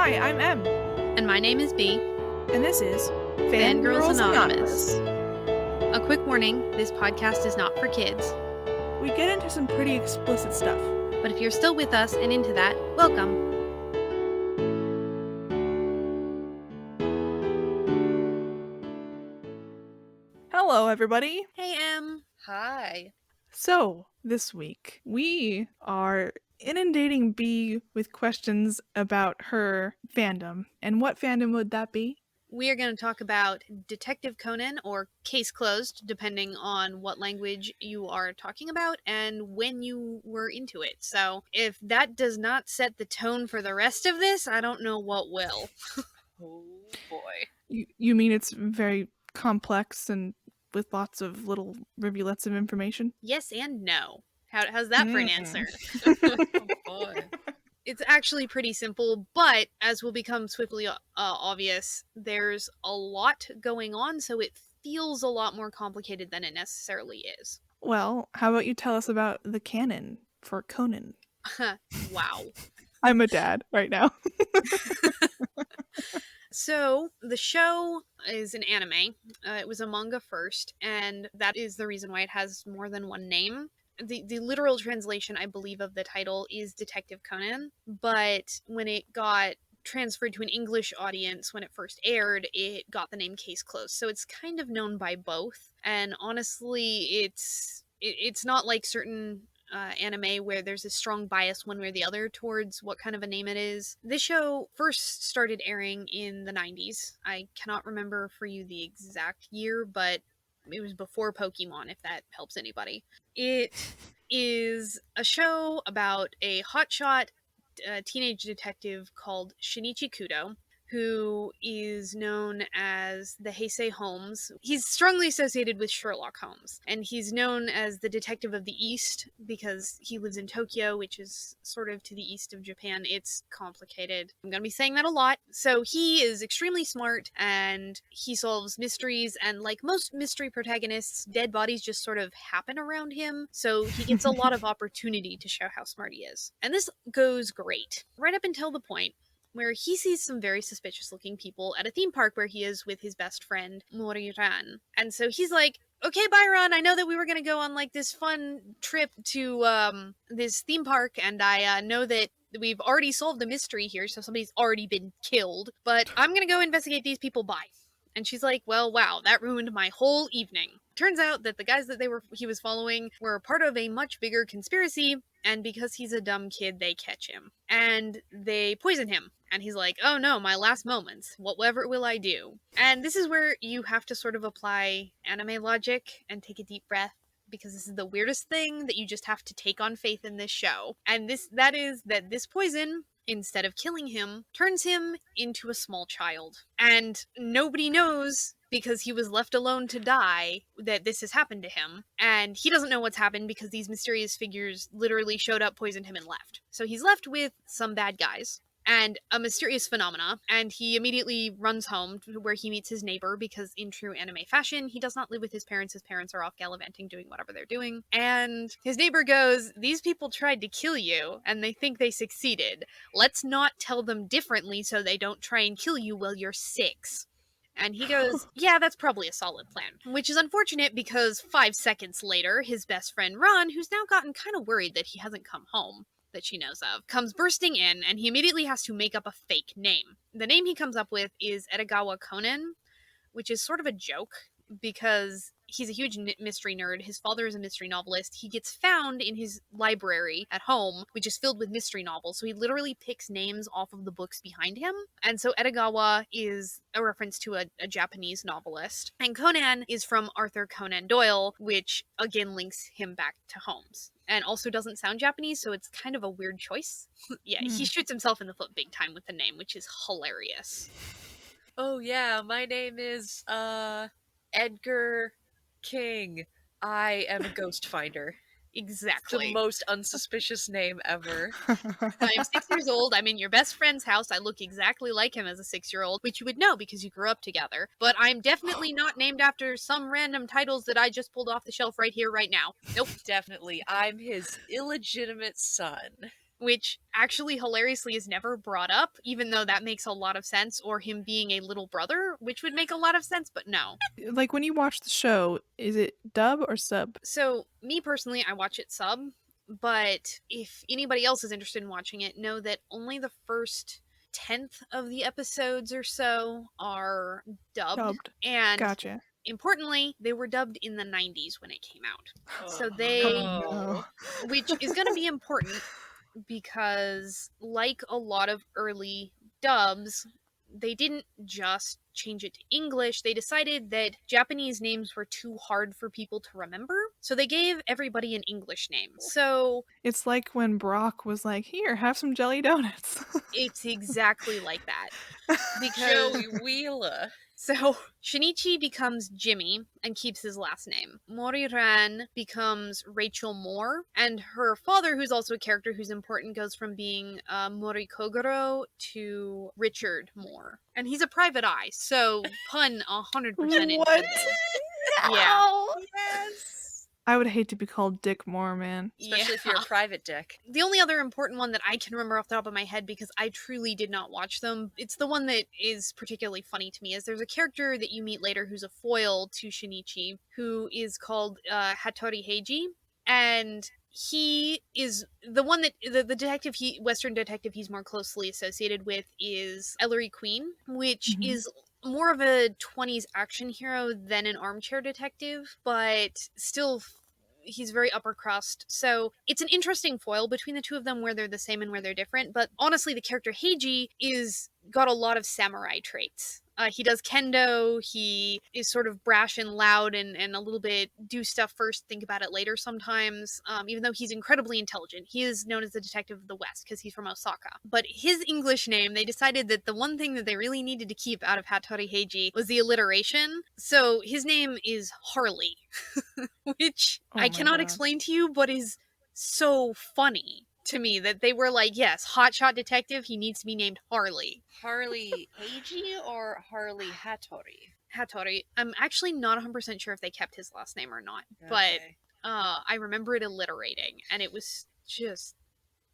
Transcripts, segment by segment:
Hi, I'm M. And my name is Bea. And this is Fangirls Anonymous. A quick warning, this podcast is not for kids. We get into some pretty explicit stuff. But if you're still with us and into that, welcome. Hello, everybody. Hey, M. Hi. So, this week, we are inundating Bea with questions about her fandom. And what fandom would that be? We are going to talk about Detective Conan, or Case Closed, depending on what language you are talking about and when you were into it. So, if that does not set the tone for the rest of this, I don't know what will. Oh, boy. You mean it's very complex and with lots of little rivulets of information? Yes and no. How's that for an answer? Oh, boy. It's actually pretty simple, but as will become swiftly obvious, there's a lot going on, so it feels a lot more complicated than it necessarily is. Well, how about you tell us about the canon for Conan? Wow. I'm a dad right now. So, the show is an anime. It was a manga first, and that is the reason why it has more than one name. The literal translation, I believe, of the title is Detective Conan, but when it got transferred to an English audience when it first aired, it got the name Case Closed. So it's kind of known by both, and honestly, it's not like certain anime where there's a strong bias one way or the other towards what kind of a name it is. This show first started airing in the 90s. I cannot remember for you the exact year, but it was before Pokemon, if that helps anybody. It is a show about a hotshot teenage detective called Shinichi Kudo, who is known as the Heisei Holmes. He's strongly associated with Sherlock Holmes, and he's known as the Detective of the East because he lives in Tokyo, which is sort of to the east of Japan. It's complicated. I'm going to be saying that a lot. So he is extremely smart, and he solves mysteries, and like most mystery protagonists, dead bodies just sort of happen around him, so he gets a lot of opportunity to show how smart he is. And this goes great, right up until the point where he sees some very suspicious-looking people at a theme park where he is with his best friend, Moriran. And so he's like, okay, Byron, I know that we were going to go on, like, this fun trip to, this theme park, and I know that we've already solved the mystery here, so somebody's already been killed, but I'm going to go investigate these people. Bye. And she's like, well, wow, that ruined my whole evening. Turns out that the guys that he was following were part of a much bigger conspiracy, and because he's a dumb kid, they catch him. And they poison him. And he's like, oh no, my last moments. Whatever will I do? And this is where you have to sort of apply anime logic and take a deep breath, because this is the weirdest thing that you just have to take on faith in this show. And that is that this poison, instead of killing him, turns him into a small child. And nobody knows, because he was left alone to die, that this has happened to him. And he doesn't know what's happened because these mysterious figures literally showed up, poisoned him, and left. So he's left with some bad guys and a mysterious phenomena, and he immediately runs home to where he meets his neighbor, because in true anime fashion, he does not live with his parents. His parents are off gallivanting, doing whatever they're doing. And his neighbor goes, these people tried to kill you, and they think they succeeded. Let's not tell them differently so they don't try and kill you while you're 6. And he goes, yeah, that's probably a solid plan. Which is unfortunate because 5 seconds later, his best friend Ron, who's now gotten kind of worried that he hasn't come home, that she knows of, comes bursting in, and he immediately has to make up a fake name. The name he comes up with is Edogawa Conan, which is sort of a joke, because he's a huge mystery nerd. His father is a mystery novelist. He gets found in his library at home, which is filled with mystery novels, so he literally picks names off of the books behind him. And so Edogawa is a reference to a Japanese novelist. And Conan is from Arthur Conan Doyle, which again links him back to Holmes. And also doesn't sound Japanese, so it's kind of a weird choice. Yeah, he shoots himself in the foot big time with the name, which is hilarious. Oh yeah, my name is, Edgar King. I am a ghost finder. Exactly. The most unsuspicious name ever. I'm 6 years old. I'm in your best friend's house. I look exactly like him as a 6-year-old, which you would know because you grew up together. But I'm definitely not named after some random titles that I just pulled off the shelf right here, right now. Nope. Definitely. I'm his illegitimate son. which actually hilariously is never brought up, even though that makes a lot of sense, or him being a little brother, which would make a lot of sense, but no. Like, when you watch the show, is it dub or sub? So, me personally, I watch it sub, but if anybody else is interested in watching it, know that only the first 10th of the episodes or so are dubbed. And Gotcha. importantly, they were dubbed in the 90s when it came out. So they, no. which is going to be important because, like a lot of early dubs, they didn't just change it to English. They decided that Japanese names were too hard for people to remember, so they gave everybody an English name. So It's like when Brock was like, here, have some jelly donuts. it's exactly like that. Because Joey Wheeler. so Shinichi becomes Jimmy and keeps his last name. Moriran becomes Rachel Moore, and her father, who's also a character who's important, goes from being Mori Kogoro to Richard Moore. And he's a private eye, so pun 100% intended. What? Yeah. Yes. I would hate to be called Dick Moore, man. Especially if you're a private dick. The only other important one that I can remember off the top of my head, because I truly did not watch them, it's the one that is particularly funny to me, is there's a character that you meet later who's a foil to Shinichi, who is called Hattori Heiji, and he is the one that the detective Western detective he's more closely associated with is Ellery Queen, which is more of a 20s action hero than an armchair detective, but still he's very upper crust. So it's an interesting foil between the two of them where they're the same and where they're different. But honestly, the character Heiji is got a lot of samurai traits. He does kendo, he is sort of brash and loud and a little bit do stuff first, think about it later sometimes, even though he's incredibly intelligent. He is known as the Detective of the West because he's from Osaka. But his English name, they decided that the one thing that they really needed to keep out of Hattori Heiji was the alliteration. So his name is Harley, which I cannot explain to you, but is so funny to me that they were like, yes, hotshot detective, he needs to be named Harley. Harley Heiji or Harley Hattori? Hattori. I'm actually not 100% sure if they kept his last name or not, Okay. but I remember it alliterating, and it was just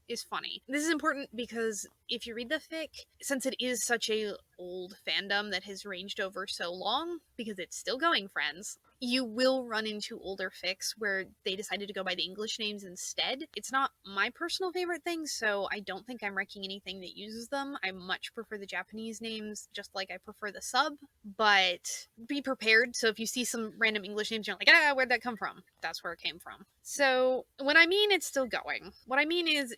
is funny. This is important because if you read the fic, since it is such a old fandom that has ranged over so long, because it's still going, friends, you will run into older fics where they decided to go by the English names instead. It's not my personal favorite thing, so I don't think I'm ranking anything that uses them. I much prefer the Japanese names, just like I prefer the sub, but be prepared. So if you see some random English names, you're like, where'd that come from? That's where it came from. So when I mean it's still going, what I mean is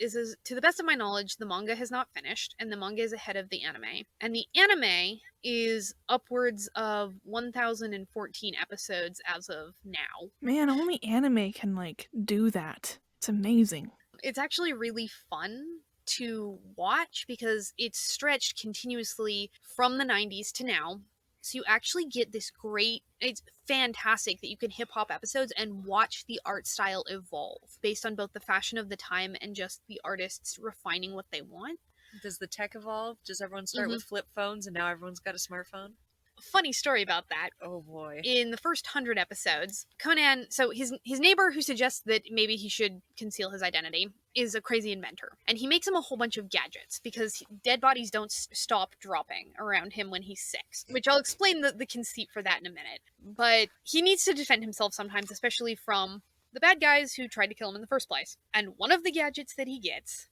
to the best of my knowledge, the manga has not finished, and the manga is ahead of the anime. And the anime is upwards of 1,014 episodes as of now. Man, only anime can, like, do that. It's amazing. It's actually really fun to watch because it's stretched continuously from the 90s to now. So you actually get this great, it's fantastic that you can hip-hop episodes and watch the art style evolve based on both the fashion of the time and just the artists refining what they want. Does the tech evolve? Does everyone start with flip phones and now everyone's got a smartphone? Funny story about that. Oh boy. In the first 100 episodes, Conan, so his neighbor who suggests that maybe he should conceal his identity is a crazy inventor. And he makes him a whole bunch of gadgets because dead bodies don't stop dropping around him when he's sick, which I'll explain the conceit for that in a minute. But he needs to defend himself sometimes, especially from the bad guys who tried to kill him in the first place. And one of the gadgets that he gets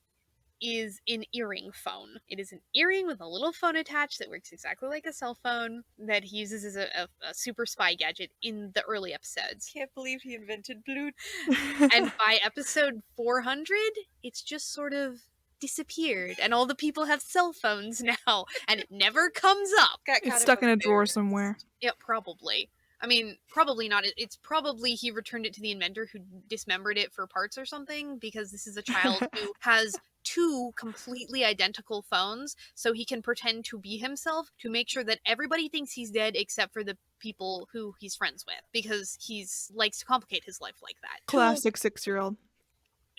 is an earring phone. It is an earring with a little phone attached that works exactly like a cell phone that he uses as a super spy gadget in the early episodes. Can't believe he invented Bluetooth. And by episode 400, it's just sort of disappeared, and all the people have cell phones now, and it never comes up. It's stuck in a drawer somewhere. Yeah, probably. I mean, probably not. It's probably he returned it to the inventor who dismembered it for parts or something, because this is a child who has two completely identical phones, so he can pretend to be himself to make sure that everybody thinks he's dead except for the people who he's friends with, because he's likes to complicate his life like that. Classic 6-year-old.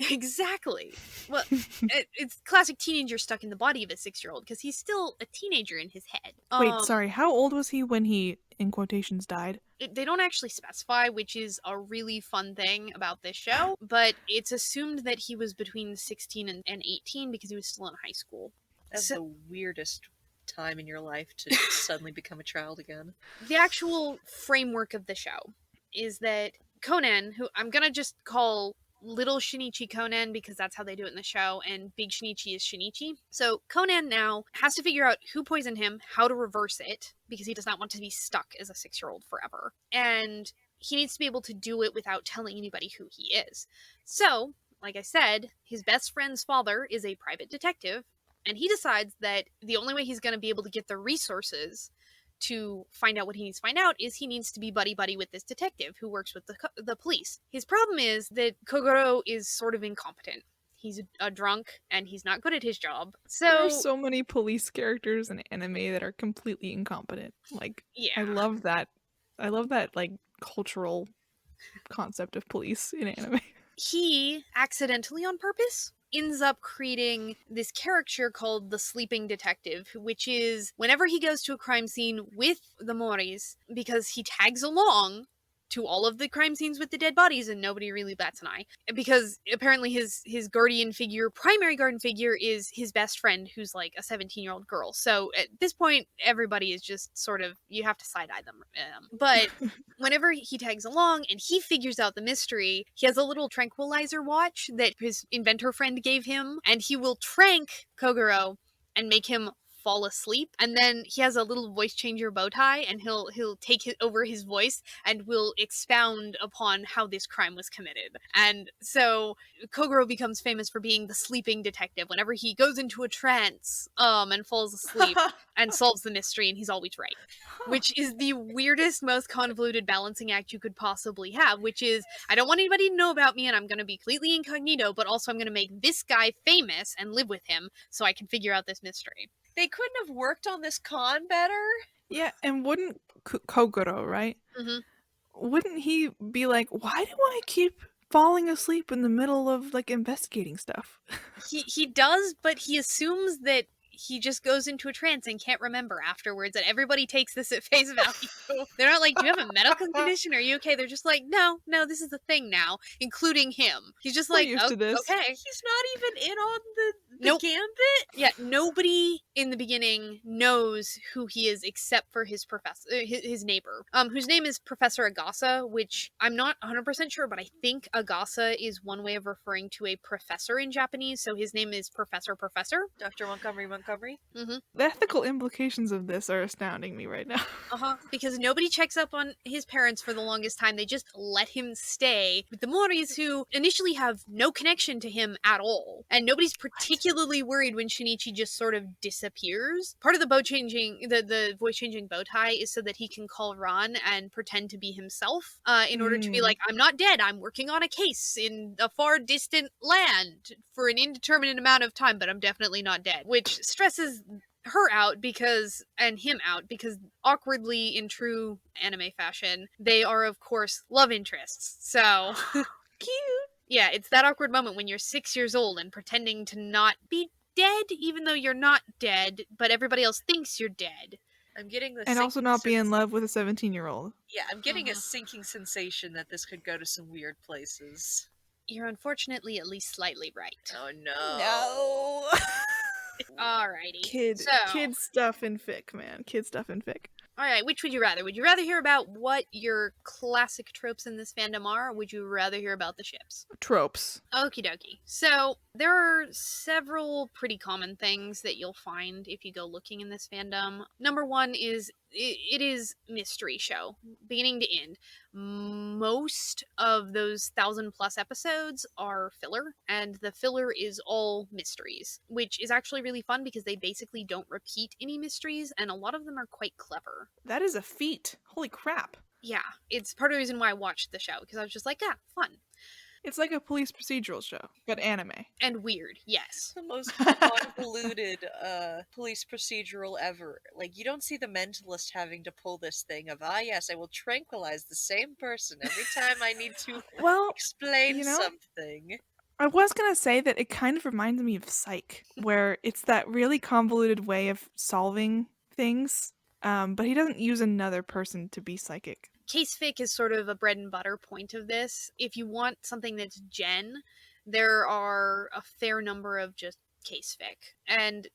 Exactly. Well, it's classic teenager stuck in the body of a 6-year-old because he's still a teenager in his head. Wait, sorry, how old was he when he, in quotations, died? They don't actually specify, which is a really fun thing about this show, but it's assumed that he was between 16 and 18 because he was still in high school. That's So- the weirdest time in your life to suddenly become a child again. The actual framework of the show is that Conan, who I'm gonna just call Little Shinichi Conan because that's how they do it in the show, and Big Shinichi is Shinichi. So Conan now has to figure out who poisoned him, how to reverse it, because he does not want to be stuck as a 6-year-old forever. And he needs to be able to do it without telling anybody who he is. So, like I said, his best friend's father is a private detective, and he decides that the only way he's going to be able to get the resources to find out what he needs to find out is he needs to be buddy-buddy with this detective who works with the police. His problem is that Kogoro is sort of incompetent. He's a drunk, and he's not good at his job. There So, are so many police characters in anime that are completely incompetent. Like, yeah. I love that. I love that, like, cultural concept of police in anime. He, accidentally on purpose, ends up creating this character called the Sleeping Detective, which is whenever he goes to a crime scene with the Moris, because he tags along to all of the crime scenes with the dead bodies and nobody really bats an eye, because apparently his guardian figure, primary guardian figure, is his best friend who's like a 17-year-old girl. So at this point everybody is just sort of, you have to side-eye them. But whenever he tags along and he figures out the mystery, he has a little tranquilizer watch that his inventor friend gave him, and he will trank Kogoro and make him fall asleep, and then he has a little voice changer bow tie, and he'll take over his voice and will expound upon how this crime was committed. And so Kogoro becomes famous for being the sleeping detective whenever he goes into a trance and falls asleep and solves the mystery, and he's always right. Which is the weirdest, most convoluted balancing act you could possibly have, which is, I don't want anybody to know about me and I'm going to be completely incognito, but also I'm going to make this guy famous and live with him so I can figure out this mystery. They couldn't have worked on this con better? Yeah, and wouldn't Kogoro, right? Mhm. Wouldn't he be like, why do I keep falling asleep in the middle of, like, investigating stuff? He does, but he assumes that he just goes into a trance and can't remember afterwards, and everybody takes this at face value. They're not like, do you have a medical condition? Are you okay? They're just like, no, this is a thing now, including him. He's just We're like, used to this. okay. He's not even in on the Nope. gambit? Yeah, nobody in the beginning knows who he is except for his professor, his neighbor, whose name is Professor Agasa, which I'm not 100% sure, but I think Agasa is one way of referring to a professor in Japanese, so his name is Professor. Dr. Montgomery. Mm-hmm. The ethical implications of this are astounding me right now. Because nobody checks up on his parents for the longest time. They just let him stay with the Moris, who initially have no connection to him at all. And nobody's particularly worried when Shinichi just sort of disappears. Part of the the voice changing bow tie is so that he can call Ron and pretend to be himself in order to be like, I'm not dead. I'm working on a case in a far distant land for an indeterminate amount of time, but I'm definitely not dead. Which stresses her out and him out because awkwardly, in true anime fashion, they are of course love interests. So Cute. yeah, it's that awkward moment when you're 6 years old and pretending to not be dead even though you're not dead, but everybody else thinks you're dead. I'm getting the And also not be in love with a 17-year-old. Yeah, I'm getting a sinking sensation that this could go to some weird places. You're unfortunately at least slightly right. Oh no. No. Alrighty. Kid stuff in fic, man. Kid stuff in fic. Alright, which would you rather? Would you rather hear about what your classic tropes in this fandom are, or would you rather hear about the ships? Tropes. Okie dokie. So, there are several pretty common things that you'll find if you go looking in this fandom. Number one is, it is mystery show, beginning to end. Most of those 1,000+ episodes are filler, and the filler is all mysteries, which is actually really fun because they basically don't repeat any mysteries, and a lot of them are quite clever. That is a feat. Holy crap. Yeah, it's part of the reason why I watched the show, because I was just like, fun. It's like a police procedural show, but anime. And weird, yes. The most convoluted police procedural ever. Like, you don't see the mentalist having to pull this thing of, yes, I will tranquilize the same person every time I need to Well, explain you know, something. I was going to say that it kind of reminds me of Psych, where it's that really convoluted way of solving things, but he doesn't use another person to be psychic. Case fic is sort of a bread and butter point of this. If you want something that's gen, there are a fair number of just case fic. And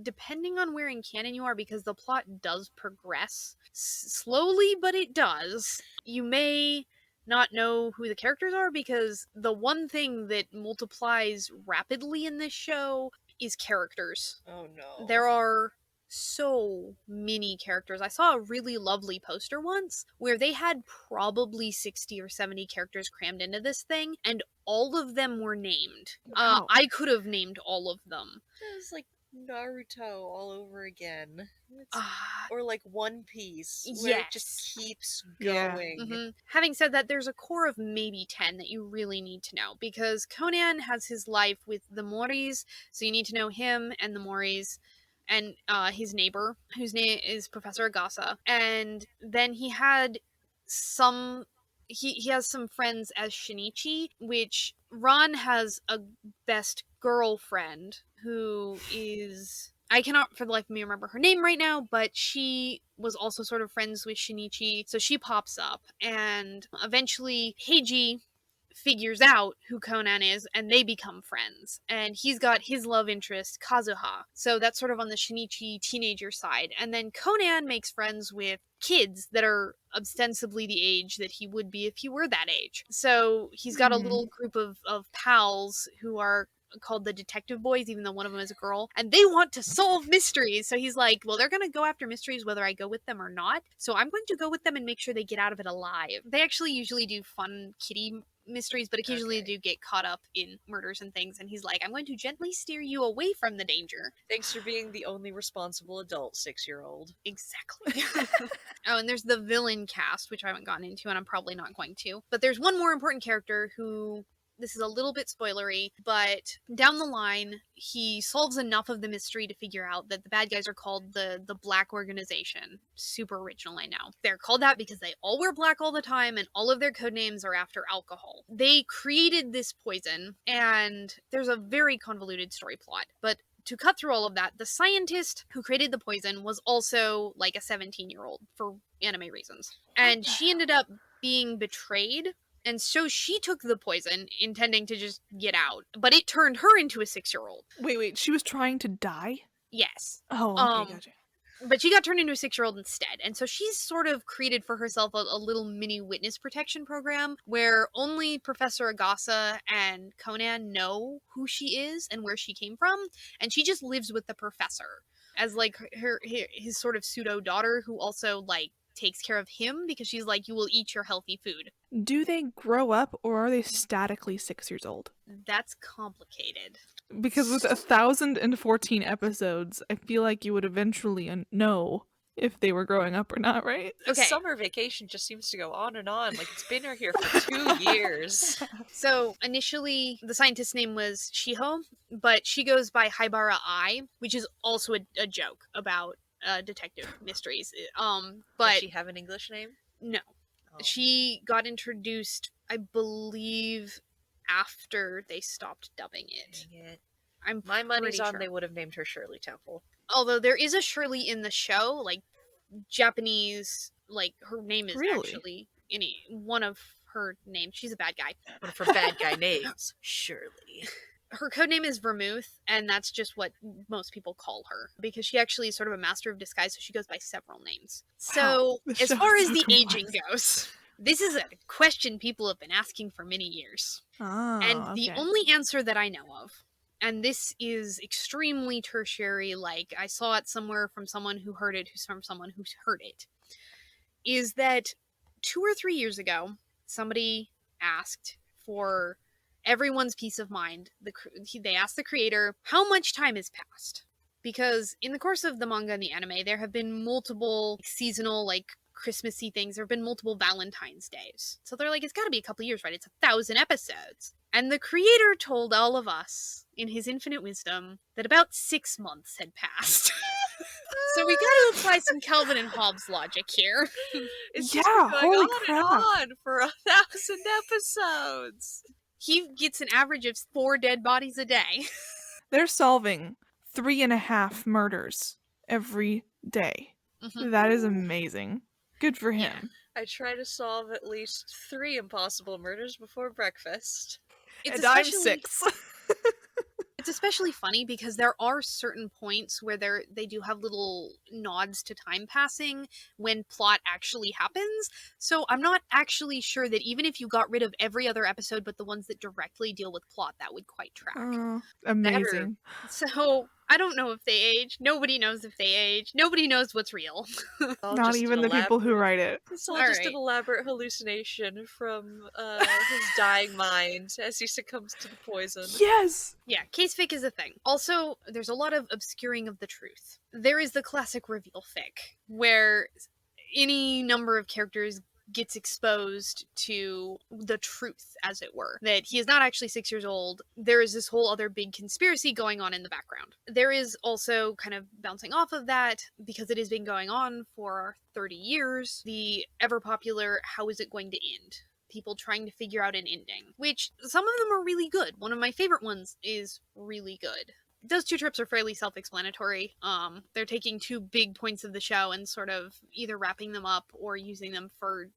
depending on where in canon you are, because the plot does progress slowly, but it does, you may not know who the characters are, because the one thing that multiplies rapidly in this show is characters. Oh no. There are so many characters. I saw a really lovely poster once where they had probably 60 or 70 characters crammed into this thing, and all of them were named. Wow. I could have named all of them. It was like Naruto all over again. Ah, Or like One Piece, where it just keeps Yeah. going. mhm. Having said that, there's a core of maybe 10 that you really need to know, because Conan has his life with the Moris, so you need to know him and the Moris, and his neighbor, whose name is Professor Agasa. And then he had some he has some friends as Shinichi, which Ron has a best girlfriend who is, I cannot for the life of me remember her name right now, but she was also sort of friends with Shinichi, so she pops up, and eventually Heiji figures out who Conan is, and they become friends. And he's got his love interest, Kazuha. So that's sort of on the Shinichi teenager side. And then Conan makes friends with kids that are ostensibly the age that he would be if he were that age. So he's got a little group of pals who are called the Detective Boys, even though one of them is a girl, and they want to solve mysteries. So he's like, well, they're going to go after mysteries whether I go with them or not, so I'm going to go with them and make sure they get out of it alive. They actually usually do fun kitty mysteries, but occasionally they do get caught up in murders and things, and he's like, I'm going to gently steer you away from the danger. Thanks for being the only responsible adult 6-year-old. Exactly. Oh, and there's the villain cast, which I haven't gotten into, and I'm probably not going to. But there's one more important character who, this is a little bit spoilery, but down the line, he solves enough of the mystery to figure out that the bad guys are called the Black Organization. Super original, I know. They're called that because they all wear black all the time, and all of their code names are after alcohol. They created this poison, and there's a very convoluted story plot, but to cut through all of that, the scientist who created the poison was also like a 17-year-old for anime reasons. And she ended up being betrayed, and so she took the poison, intending to just get out. But it turned her into a 6-year-old. Wait, she was trying to die? Yes. Oh, okay, gotcha. But she got turned into a 6-year-old instead. And so she's sort of created for herself a little mini witness protection program where only Professor Agasa and Conan know who she is and where she came from. And she just lives with the professor as like his sort of pseudo daughter, who also like takes care of him because she's like, you will eat your healthy food. Do they grow up, or are they statically 6 years old? That's complicated. Because with 1,014 episodes, I feel like you would eventually know if they were growing up or not, right? The Okay. summer vacation just seems to go on and on. Like, it's been here for 2 years. So initially, the scientist's name was Shiho, but she goes by Haibara Ai, which is also a joke about detective mysteries. Does But she have an English name? no, Oh. she got introduced, I believe, after they stopped dubbing it. Dang it. I'm My money's pretty on sure. they would have named her Shirley Temple. Although there is a Shirley in the show, like Japanese, like her name is Really? actually one of her names. She's a bad guy. One of her bad guy names, Shirley. Her code name is Vermouth, and that's just what most people call her because she actually is sort of a master of disguise, so she goes by several names. So, This as show far is as so the aging complex. goes, this is a question people have been asking for many years. Oh, And the okay. only answer that I know of, and this is extremely tertiary, like I saw it somewhere from someone who heard it, who's from someone who's heard it, is that 2 or 3 years ago, somebody asked for everyone's peace of mind. They asked the creator, how much time has passed? Because in the course of the manga and the anime, there have been multiple seasonal, like, Christmassy things. There have been multiple Valentine's Days. So they're like, it's gotta be a couple years, right? It's 1,000 episodes. And the creator told all of us, in his infinite wisdom, that about 6 months had passed. So we gotta apply some Calvin and Hobbes logic here. It's Yeah, just been going holy on crap. and on for 1,000 episodes. He gets an average of 4 dead bodies a day. They're solving 3.5 murders every day. Mhm. That is amazing. Good for Yeah. him. I try to solve at least 3 impossible murders before breakfast. It's And I'm especially 6. It's especially funny because there are certain points where they do have little nods to time passing when plot actually happens. So I'm not actually sure that even if you got rid of every other episode but the ones that directly deal with plot, that would quite track. Oh, amazing. So I don't know if they age. Nobody knows if they age. Nobody knows what's real. All Not just even an the people who elaborate- write it. It's all All just an right. elaborate hallucination from his dying mind as he succumbs to the poison. Yes! Yeah, case fic is a thing. Also, there's a lot of obscuring of the truth. There is the classic reveal fic, where any number of characters gets exposed to the truth, as it were. That he is not actually 6 years old. There is this whole other big conspiracy going on in the background. There is also, kind of bouncing off of that, because it has been going on for 30 years, the ever popular how is it going to end? People trying to figure out an ending, which some of them are really good. One of my favorite ones is really good. Those 2 trips are fairly self-explanatory. They're taking 2 big points of the show and sort of either wrapping them up or using them for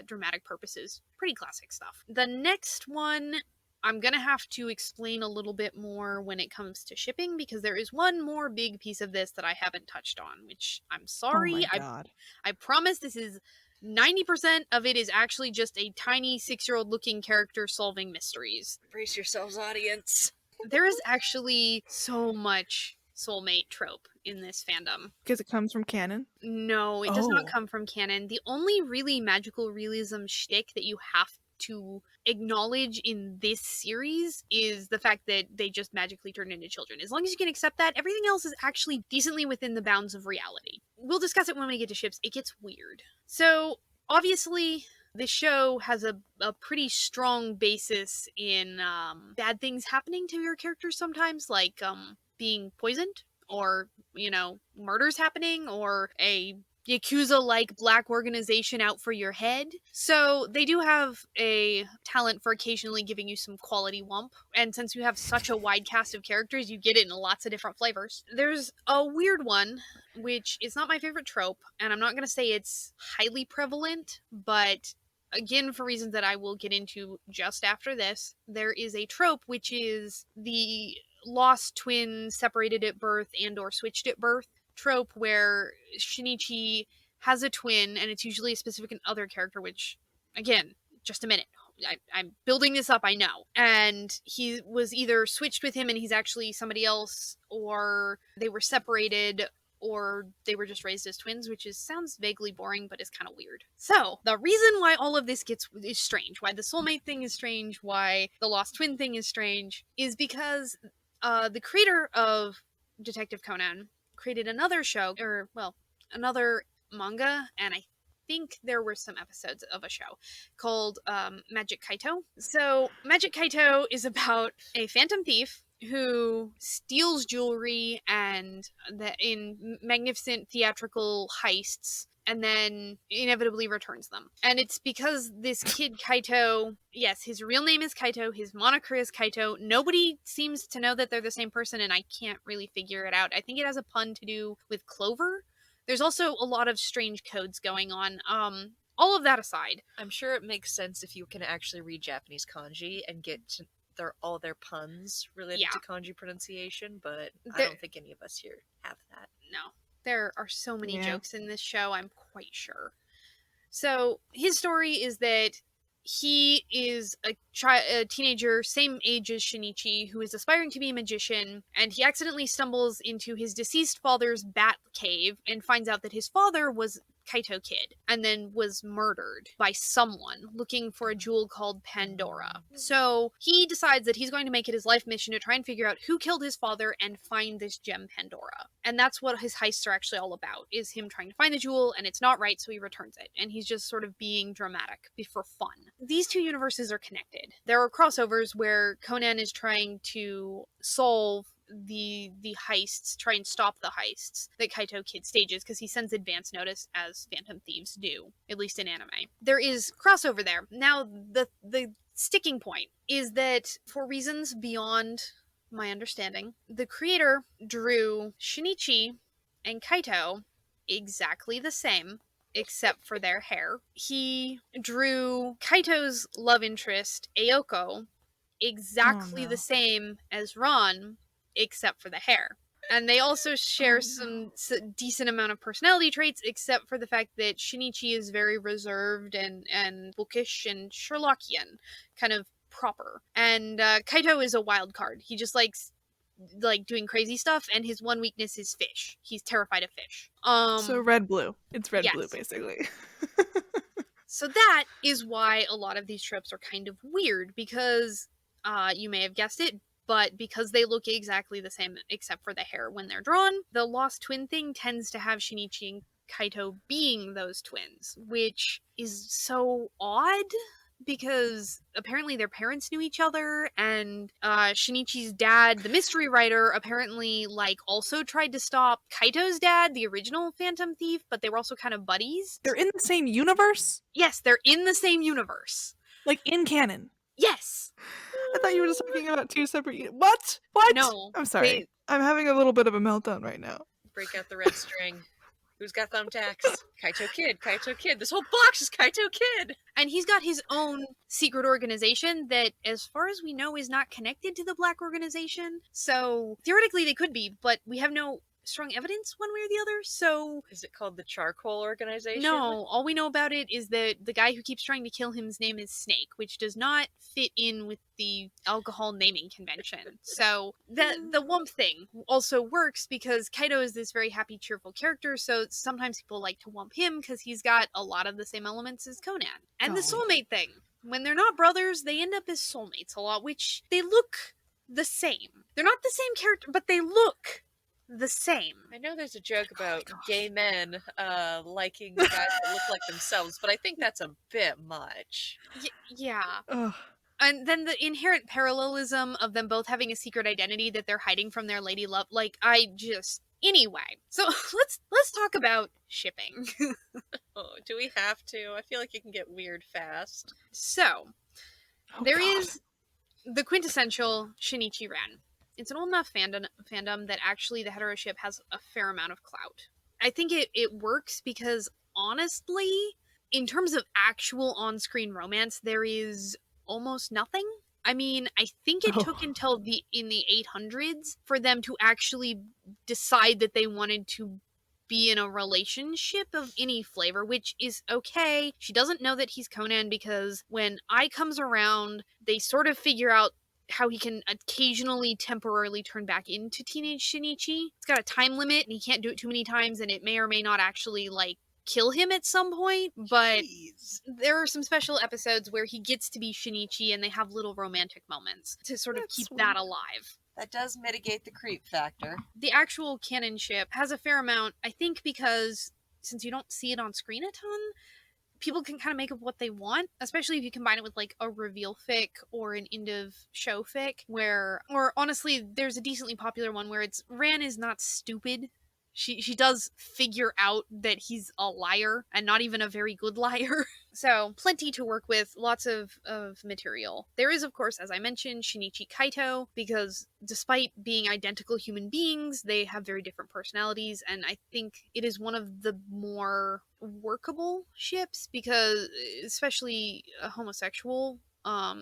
dramatic purposes. Pretty classic stuff. The next one, I'm gonna have to explain a little bit more when it comes to shipping, because there is one more big piece of this that I haven't touched on, which I'm sorry. Oh my god. I promise this is 90% of it is actually just a tiny 6-year-old looking character solving mysteries. Brace yourselves, audience. There is actually so much soulmate trope in this fandom. Because it comes from canon? No, it does not Oh. come from canon. The only really magical realism shtick that you have to acknowledge in this series is the fact that they just magically turn into children. As long as you can accept that, everything else is actually decently within the bounds of reality. We'll discuss it when we get to ships. It gets weird. So, obviously, this show has a pretty strong basis in bad things happening to your characters sometimes, like being poisoned, or, murders happening, or a Yakuza-like black organization out for your head. So they do have a talent for occasionally giving you some quality wump, and since you have such a wide cast of characters, you get it in lots of different flavors. There's a weird one, which is not my favorite trope, and I'm not going to say it's highly prevalent, but again, for reasons that I will get into just after this, there is a trope which is the lost twin separated at birth and or switched at birth trope, where Shinichi has a twin, and it's usually a specific other character, which, again, just a minute. I'm building this up, I know. And he was either switched with him and he's actually somebody else, or they were separated, or they were just raised as twins, which sounds vaguely boring, but is kind of weird. So, the reason why all of this is strange, why the soulmate thing is strange, why the lost twin thing is strange, is because the creator of Detective Conan created another show, or, well, another manga, and I think there were some episodes of a show called Magic Kaito. So, Magic Kaito is about a phantom thief who steals jewelry and in magnificent theatrical heists, and then inevitably returns them. And it's because this kid Kaito, yes, his real name is Kaito, his moniker is Kaito. Nobody seems to know that they're the same person, and I can't really figure it out. I think it has a pun to do with Clover. There's also a lot of strange codes going on. All of that aside, I'm sure it makes sense if you can actually read Japanese kanji and get to all their puns related to kanji pronunciation, but I don't think any of us here have that. No. There are so many jokes in this show, I'm quite sure. So, his story is that he is a teenager, same age as Shinichi, who is aspiring to be a magician, and he accidentally stumbles into his deceased father's bat cave and finds out that his father was Kaito Kid, and then was murdered by someone looking for a jewel called Pandora. So he decides that he's going to make it his life mission to try and figure out who killed his father and find this gem Pandora. And that's what his heists are actually all about, is him trying to find the jewel, and it's not right, so he returns it. And he's just sort of being dramatic for fun. These 2 universes are connected. There are crossovers where Conan is trying to solve the heists, try and stop the heists that Kaito Kid stages, because he sends advance notice, as phantom thieves do, at least in anime. There is crossover there. Now, the sticking point is that, for reasons beyond my understanding, the creator drew Shinichi and Kaito exactly the same, except for their hair. He drew Kaito's love interest, Aoko, exactly the same as Ron, except for the hair. And they also share some decent amount of personality traits, except for the fact that Shinichi is very reserved and bookish and Sherlockian, kind of proper. And Kaito is a wild card. He just likes doing crazy stuff, and his one weakness is fish. He's terrified of fish. So red-blue. It's red-blue, yes. basically. So that is why a lot of these tropes are kind of weird, because you may have guessed it, but because they look exactly the same except for the hair when they're drawn, the lost twin thing tends to have Shinichi and Kaito being those twins, which is so odd, because apparently their parents knew each other, and Shinichi's dad, the mystery writer, apparently also tried to stop Kaito's dad, the original phantom thief, but they were also kind of buddies. They're in the same universe? Yes, they're in the same universe. Like in canon? Yes. I thought you were just talking about two separate... What? No. I'm sorry. I'm having a little bit of a meltdown right now. Break out the red string. Who's got thumbtacks? Kaito Kid, Kaito Kid. This whole box is Kaito Kid! And he's got his own secret organization that, as far as we know, is not connected to the Black organization. So, theoretically they could be, but we have no strong evidence one way or the other, so... Is it called the Charcoal Organization? No, all we know about it is that the guy who keeps trying to kill him's name is Snake, which does not fit in with the alcohol naming convention. So, the Wump thing also works because Kaito is this very happy, cheerful character, so sometimes people like to Wump him because he's got a lot of the same elements as Conan. And the soulmate thing. When they're not brothers, they end up as soulmates a lot, which they look the same. They're not the same character, but they look the same. I know there's a joke about gay men liking guys that look like themselves, but I think that's a bit much. Yeah. Ugh. And then the inherent parallelism of them both having a secret identity that they're hiding from their lady love. Anyway, so let's talk about shipping. Oh, do we have to? I feel like it can get weird fast. So, there is the quintessential Shinichi Ren. It's an old enough fandom that actually the hetero ship has a fair amount of clout. I think it works because, honestly, in terms of actual on-screen romance, there is almost nothing. I mean, I think it took until in the 800s for them to actually decide that they wanted to be in a relationship of any flavor, which is okay. She doesn't know that he's Conan because when Ai comes around, they sort of figure out how he can occasionally temporarily turn back into teenage Shinichi. It's got a time limit and he can't do it too many times, and it may or may not actually kill him at some point, but there are some special episodes where he gets to be Shinichi and they have little romantic moments to sort of keep that alive. That does mitigate the creep factor. The actual canon ship has a fair amount, I think, because since you don't see it on screen a ton, people can kind of make up what they want, especially if you combine it with a reveal fic or an end of show fic or honestly, there's a decently popular one where it's Ran is not stupid. She does figure out that he's a liar and not even a very good liar. So plenty to work with, lots of material. There is, of course, as I mentioned, Shinichi Kaito, because despite being identical human beings, they have very different personalities, and I think it is one of the more workable ships, because especially homosexual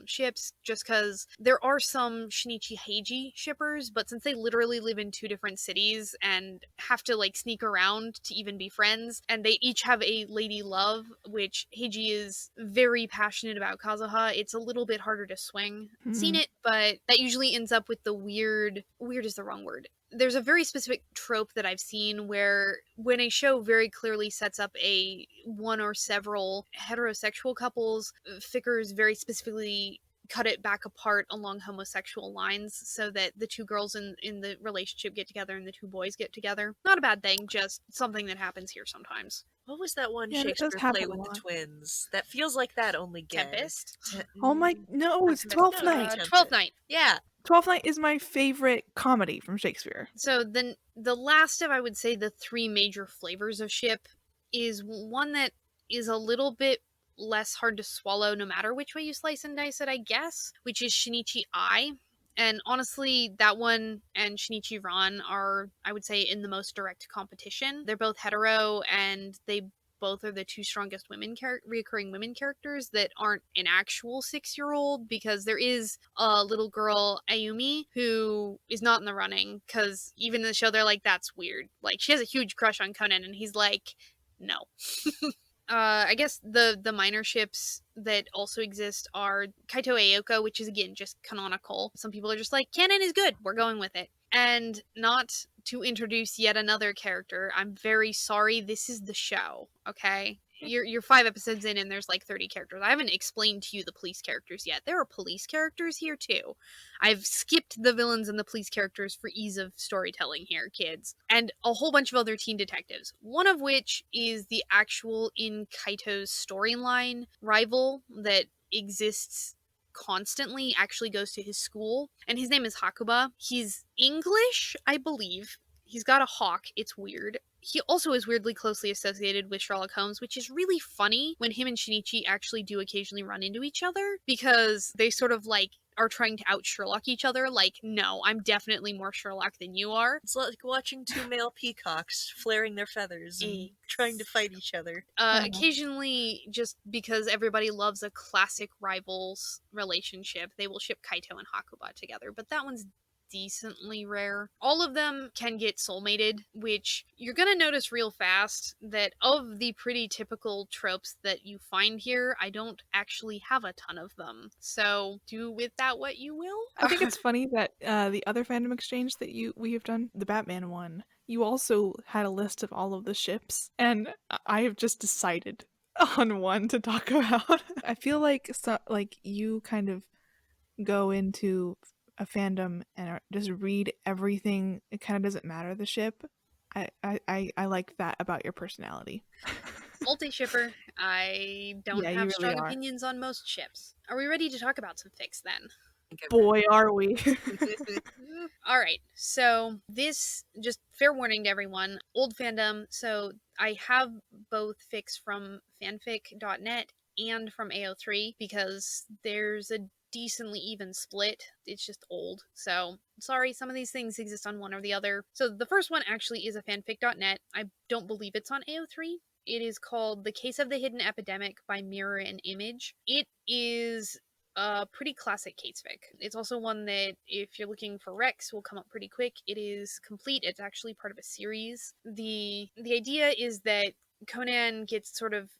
ships, just because there are some Shinichi Heiji shippers, but since they literally live in two different cities and have to sneak around to even be friends, and they each have a lady love, which Heiji is very passionate about Kazuha, it's a little bit harder to swing. Seen it, but that usually ends up with the weird is the wrong word. There's a very specific trope that I've seen where when a show very clearly sets up a one or several heterosexual couples, fickers very specifically cut it back apart along homosexual lines so that the two girls in the relationship get together and the two boys get together. Not a bad thing, just something that happens here sometimes. What was that one Shakespeare play with the twins? That feels like that only again. Tempest? Oh my, no, it's 12th Night. 12th Night. Yeah, Twelfth Night is my favorite comedy from Shakespeare. So then the last of, I would say, the three major flavors of ship is one that is a little bit less hard to swallow no matter which way you slice and dice it, I guess, which is Shinichi Ai. And honestly, that one and Shinichi Ran are, I would say, in the most direct competition. They're both hetero, and they both are the two strongest reoccurring women characters that aren't an actual 6-year-old, because there is a little girl, Ayumi, who is not in the running, because even in the show, they're like, that's weird. Like, she has a huge crush on Conan, and he's like, no. I guess the minor ships that also exist are Kaito Aoka, which is again just canonical. Some people are just like, canon is good, we're going with it. And not to introduce yet another character, I'm very sorry, this is the show, okay? You're 5 episodes in and there's like 30 characters. I haven't explained to you the police characters yet. There are police characters here too. I've skipped the villains and the police characters for ease of storytelling here, kids. And a whole bunch of other teen detectives. One of which is the actual in Kaito's storyline rival that exists constantly, actually goes to his school, and his name is Hakuba. He's English, I believe. He's got a hawk. It's weird. He also is weirdly closely associated with Sherlock Holmes, which is really funny when him and Shinichi actually do occasionally run into each other, because they sort of like are trying to out Sherlock each other. Like, no, I'm definitely more Sherlock than you are. It's like watching two male peacocks flaring their feathers and trying to fight each other. Occasionally, just because everybody loves a classic rivals relationship, they will ship Kaito and Hakuba together, but that one's decently rare. All of them can get soulmated, which you're gonna notice real fast that of the pretty typical tropes that you find here, I don't actually have a ton of them. So do with that what you will. I think it's funny that the other Fandom Exchange that we have done, the Batman one, you also had a list of all of the ships, and I have just decided on one to talk about. I feel like you kind of go into a fandom and just read everything. It kind of doesn't matter the ship. I like that about your personality. Multi-shipper. I don't have really strong opinions on most ships. Are we ready to talk about some fics then? Boy, are we. Alright, so this, just fair warning to everyone, old fandom, so I have both fics from fanfic.net and from AO3, because there's a decently even split. It's just old. So, sorry, some of these things exist on one or the other. So the first one actually is a fanfic.net. I don't believe it's on AO3. It is called The Case of the Hidden Epidemic by Mirror and Image. It is a pretty classic case fic. It's also one that, if you're looking for Rex, will come up pretty quick. It is complete. It's actually part of a series. The idea is that Conan gets sort of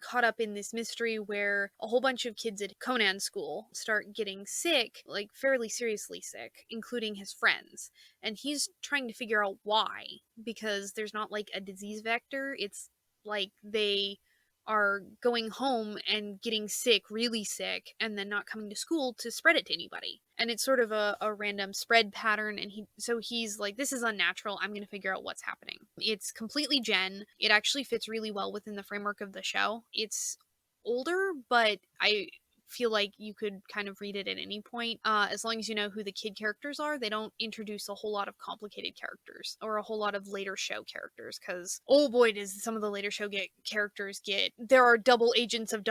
caught up in this mystery where a whole bunch of kids at Conan school start getting sick, like fairly seriously sick, including his friends. And he's trying to figure out why, because there's not like a disease vector. It's like they are going home and getting sick, really sick, and then not coming to school to spread it to anybody. And it's sort of a random spread pattern, and he's like, this is unnatural, I'm gonna figure out what's happening. It's completely gen. It actually fits really well within the framework of the show. It's older, but I feel like you could kind of read it at any point, as long as you know who the kid characters are. They don't introduce a whole lot of complicated characters or a whole lot of later show characters, because oh boy, does some of the later show characters get, there are double agents of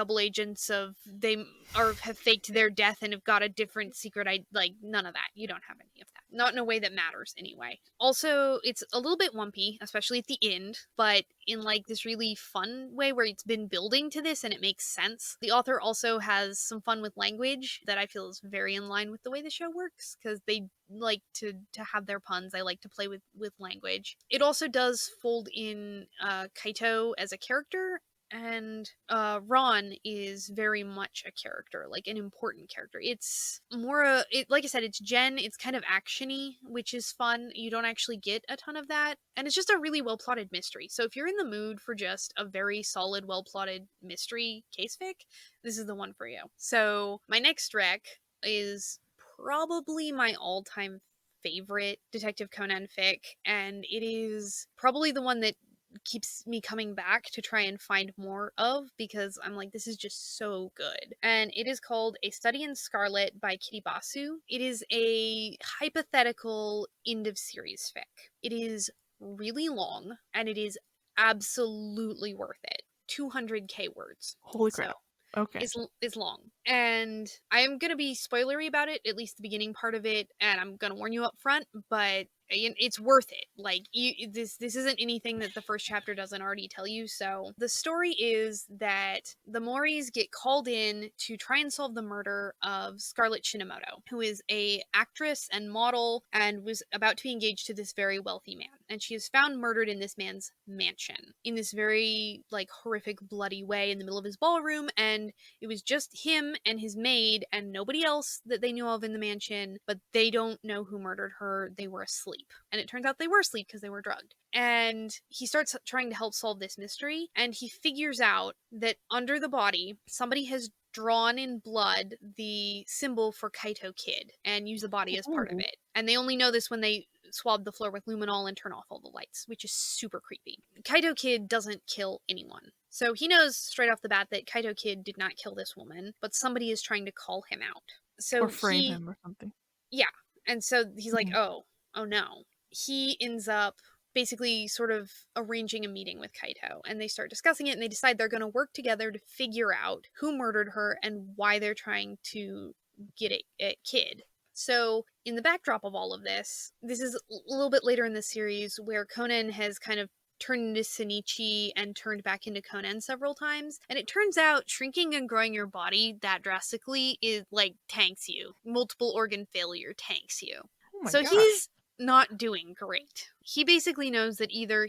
they have faked their death and have got a different secret. Like, none of that. You don't have any of that, not in a way that matters anyway. Also, it's a little bit wumpy, especially at the end, but in like this really fun way where it's been building to this and it makes sense. The author also has some fun with language that I feel is very in line with the way the show works, because they like to have their puns. I like to play with language. It also does fold in Kaito as a character, and Ron is very much a character, like an important character. It's more like I said, it's gen, it's kind of actiony, which is fun. You don't actually get a ton of that, and it's just a really well plotted mystery. So if you're in the mood for just a very solid, well plotted mystery case fic, this is the one for you. So my next rec is probably my all-time favorite Detective Conan fic, and it is probably the one that keeps me coming back to try and find more of, because I'm like, this is just so good. And it is called A Study in Scarlet by kittebasu. It is a hypothetical end of series fic. It is really long, and it is absolutely worth it. 200k words. Holy crap. Okay. Is long. And I am going to be spoilery about it, at least the beginning part of it, and I'm going to warn you up front, but it's worth it. Like, this isn't anything that the first chapter doesn't already tell you. So the story is that the Moris get called in to try and solve the murder of Scarlett Shinimoto, who is a actress and model and was about to be engaged to this very wealthy man. And she is found murdered in this man's mansion in this very like horrific bloody way in the middle of his ballroom. And it was just him and his maid and nobody else that they knew of in the mansion, but they don't know who murdered her. They were asleep. And it turns out they were asleep because they were drugged. And he starts trying to help solve this mystery, and he figures out that under the body, somebody has drawn in blood the symbol for Kaito Kid and used the body as part of it. And they only know this when they swab the floor with luminol and turn off all the lights, which is super creepy. Kaito Kid doesn't kill anyone. So he knows straight off the bat that Kaito Kid did not kill this woman, but somebody is trying to call him out. So or frame him or something. Yeah. And so he's like, oh no. He ends up basically sort of arranging a meeting with Kaito, and they start discussing it, and they decide they're going to work together to figure out who murdered her and why they're trying to get at Kid. So in the backdrop of all of this is a little bit later in the series where Conan has kind of turned into Shinichi and turned back into Conan several times. And it turns out shrinking and growing your body that drastically is like tanks you. Multiple organ failure tanks you. Oh my so gosh. He's not doing great. He basically knows that either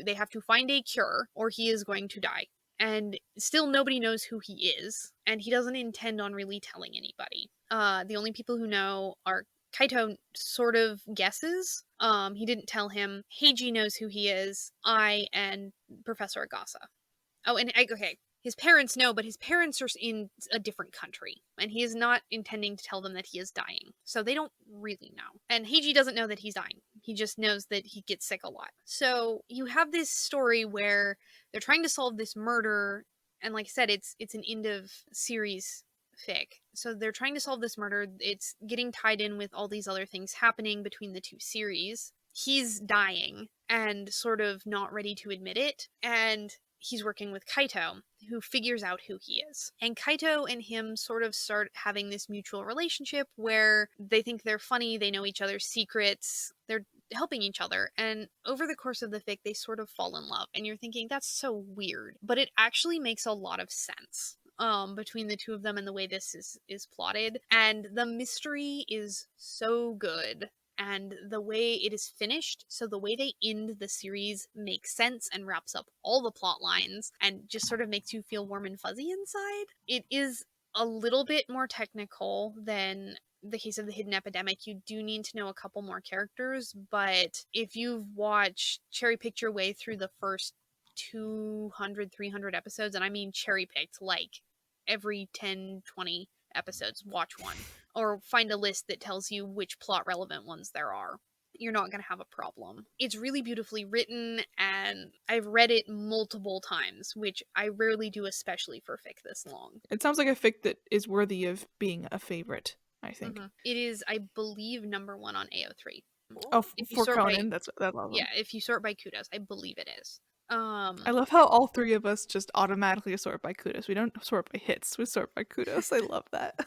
they have to find a cure or he is going to die. And still nobody knows who he is, and he doesn't intend on really telling anybody. The only people who know are Kaito sort of guesses. He didn't tell him. Heiji knows who he is. And Professor Agasa. Oh, and okay. His parents know, but his parents are in a different country, and he is not intending to tell them that he is dying. So they don't really know. And Heiji doesn't know that he's dying. He just knows that he gets sick a lot. So you have this story where they're trying to solve this murder, and like I said, it's an end of series fic. So they're trying to solve this murder. It's getting tied in with all these other things happening between the two series. He's dying and sort of not ready to admit it, and he's working with Kaito, who figures out who he is. And Kaito and him sort of start having this mutual relationship where they think they're funny, they know each other's secrets, they're helping each other. And over the course of the fic, they sort of fall in love. And you're thinking, that's so weird. But it actually makes a lot of sense between the two of them and the way this is plotted. And the mystery is so good. And the way it is finished, so the way they end the series makes sense and wraps up all the plot lines and just sort of makes you feel warm and fuzzy inside. It is a little bit more technical than the case of the Hidden Epidemic. You do need to know a couple more characters, but if you've watched cherry-picked your way through the first 200, 300 episodes, and I mean cherry-picked, like every 10, 20 episodes, watch one. Or find a list that tells you which plot relevant ones there are. You're not going to have a problem. It's really beautifully written, and I've read it multiple times, which I rarely do, especially for fic this long. It sounds like a fic that is worthy of being a favorite, I think. Mm-hmm. It is, I believe, #1 on AO3. Oh, for Conan, that's awesome. Yeah, if you sort by kudos, I believe it is. I love how all three of us just automatically sort by kudos. We don't sort by hits, we sort by kudos. I love that.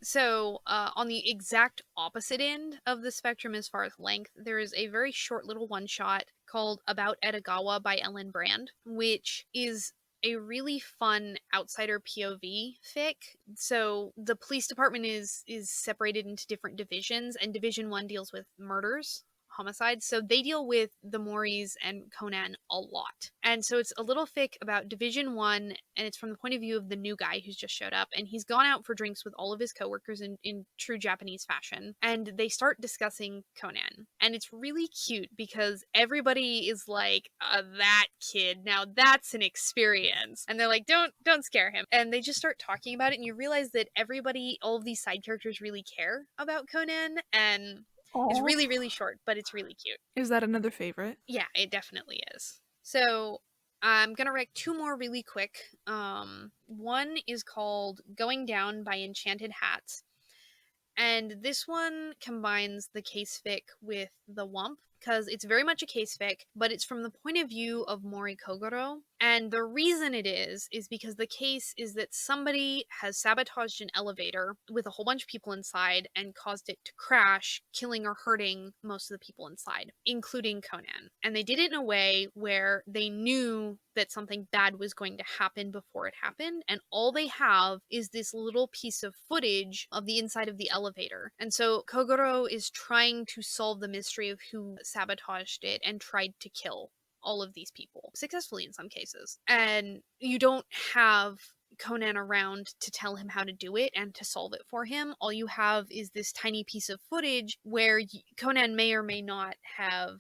So, on the exact opposite end of the spectrum as far as length, there is a very short little one-shot called About Edogawa by Ellen Brand, which is a really fun outsider POV fic. So, the police department is separated into different divisions, and Division 1 deals with murders. Homicides, so they deal with the Moris and Conan a lot. And so it's a little fic about Division 1, and it's from the point of view of the new guy who's just showed up, and he's gone out for drinks with all of his coworkers in true Japanese fashion, and they start discussing Conan. And it's really cute because everybody is like, that kid, now that's an experience. And they're like, don't scare him. And they just start talking about it, and you realize that everybody, all of these side characters really care about Conan, and It's Aw. really, really short, but it's really cute. Is that another favorite? Yeah, it definitely is. So I'm gonna rank 2 more really quick. One is called Going Down by Enchanted Hats. And this one combines the case fic with the wump, because it's very much a case fic, but it's from the point of view of Mori Kogoro. And the reason it is because the case is that somebody has sabotaged an elevator with a whole bunch of people inside and caused it to crash, killing or hurting most of the people inside, including Conan. And they did it in a way where they knew that something bad was going to happen before it happened, and all they have is this little piece of footage of the inside of the elevator. And so Kogoro is trying to solve the mystery of who sabotaged it and tried to kill all of these people, successfully in some cases. And you don't have Conan around to tell him how to do it and to solve it for him. All you have is this tiny piece of footage where Conan may or may not have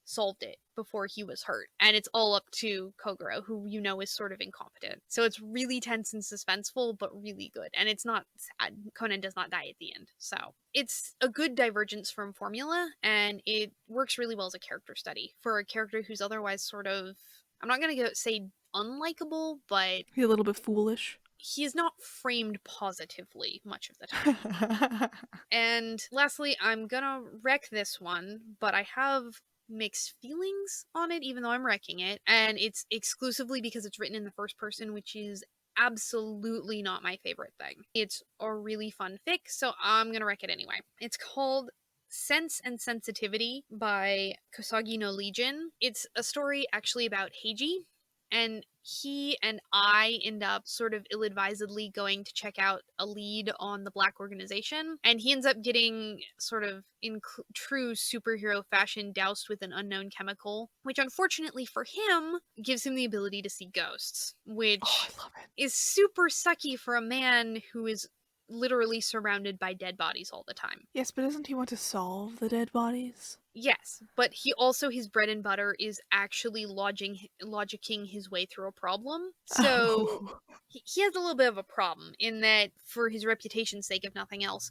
solved it before he was hurt, and it's all up to Kogoro, who you know is sort of incompetent. So it's really tense and suspenseful, but really good, and it's not sad. Conan does not die at the end, so it's a good divergence from formula, and it works really well as a character study for a character who's otherwise sort of, I'm not gonna say unlikable, but He's a little bit foolish. he is not framed positively much of the time. And lastly, I'm gonna wreck this one, but I have mixed feelings on it, even though I'm wrecking it, and it's exclusively because it's written in the first person, which is absolutely not my favorite thing. It's a really fun fic, so I'm gonna wreck it anyway. It's called Sense and Sensitivity by KosagiNoLegion. It's a story actually about Heiji, and he and I end up sort of ill-advisedly going to check out a lead on the Black organization, and he ends up getting sort of in true superhero fashion doused with an unknown chemical, which unfortunately for him gives him the ability to see ghosts, which I love it. is super sucky for a man who is literally surrounded by dead bodies all the time. Yes, but doesn't he want to solve the dead bodies? Yes, but he also, his bread and butter is actually logicking his way through a problem. So he has a little bit of a problem in that, for his reputation's sake, if nothing else,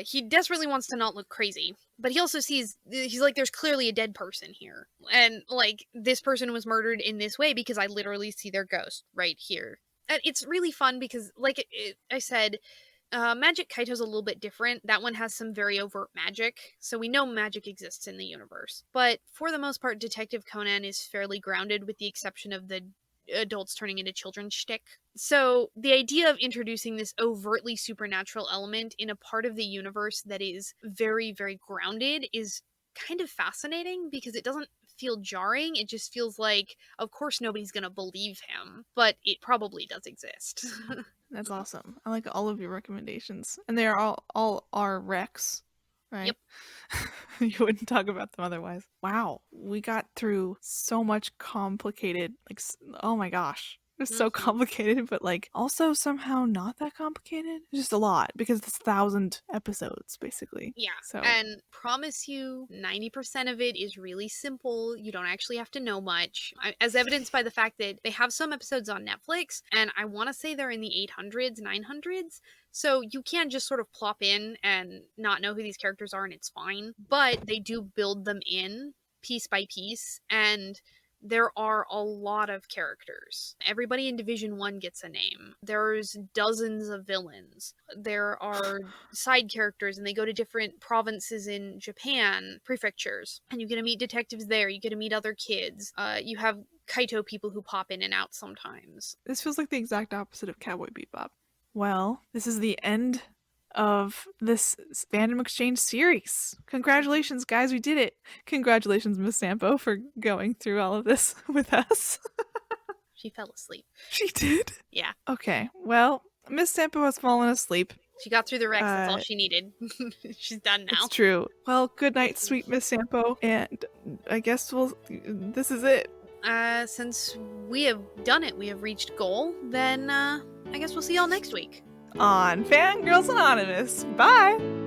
he desperately wants to not look crazy. But he also sees, he's like, there's clearly a dead person here. And, like, this person was murdered in this way because I literally see their ghost right here. And it's really fun because, like I said, Magic Kaito's a little bit different. That one has some very overt magic, so we know magic exists in the universe. But for the most part, Detective Conan is fairly grounded, with the exception of the adults turning into children shtick. So the idea of introducing this overtly supernatural element in a part of the universe that is very, very grounded is kind of fascinating, because it doesn't feel jarring. It just feels like, of course nobody's gonna believe him, but it probably does exist. That's awesome. I like all of your recommendations, and they are all are recs, right? Yep. You wouldn't talk about them otherwise. Wow, we got through so much complicated, like, oh my gosh. It was so complicated, but, like, also somehow not that complicated. It's just a lot, because it's 1,000 episodes, basically. Yeah, So, and promise you 90% of it is really simple. You don't actually have to know much, as evidenced by the fact that they have some episodes on Netflix, and I want to say they're in the 800s, 900s, so you can just sort of plop in and not know who these characters are, and it's fine. But they do build them in piece by piece, and there are a lot of characters. Everybody in Division 1 gets a name. There's dozens of villains. There are side characters, and they go to different provinces in Japan, prefectures, and you get to meet detectives there. You get to meet other kids. You have Kaito people who pop in and out sometimes. this feels like the exact opposite of Cowboy Bebop. Well, this is the end of this Fandom Exchange series. Congratulations, guys, we did it. Congratulations, Miss Sampo, for going through all of this with us. She fell asleep. She did? Yeah. Okay, well, Miss Sampo has fallen asleep. She got through the Rex, that's all she needed. She's done now. It's true. Well, good night, sweet Miss Sampo, and I guess this is it. Since we have done it, we have reached goal, then I guess we'll see y'all next week. On Fangirls Anonymous. Bye!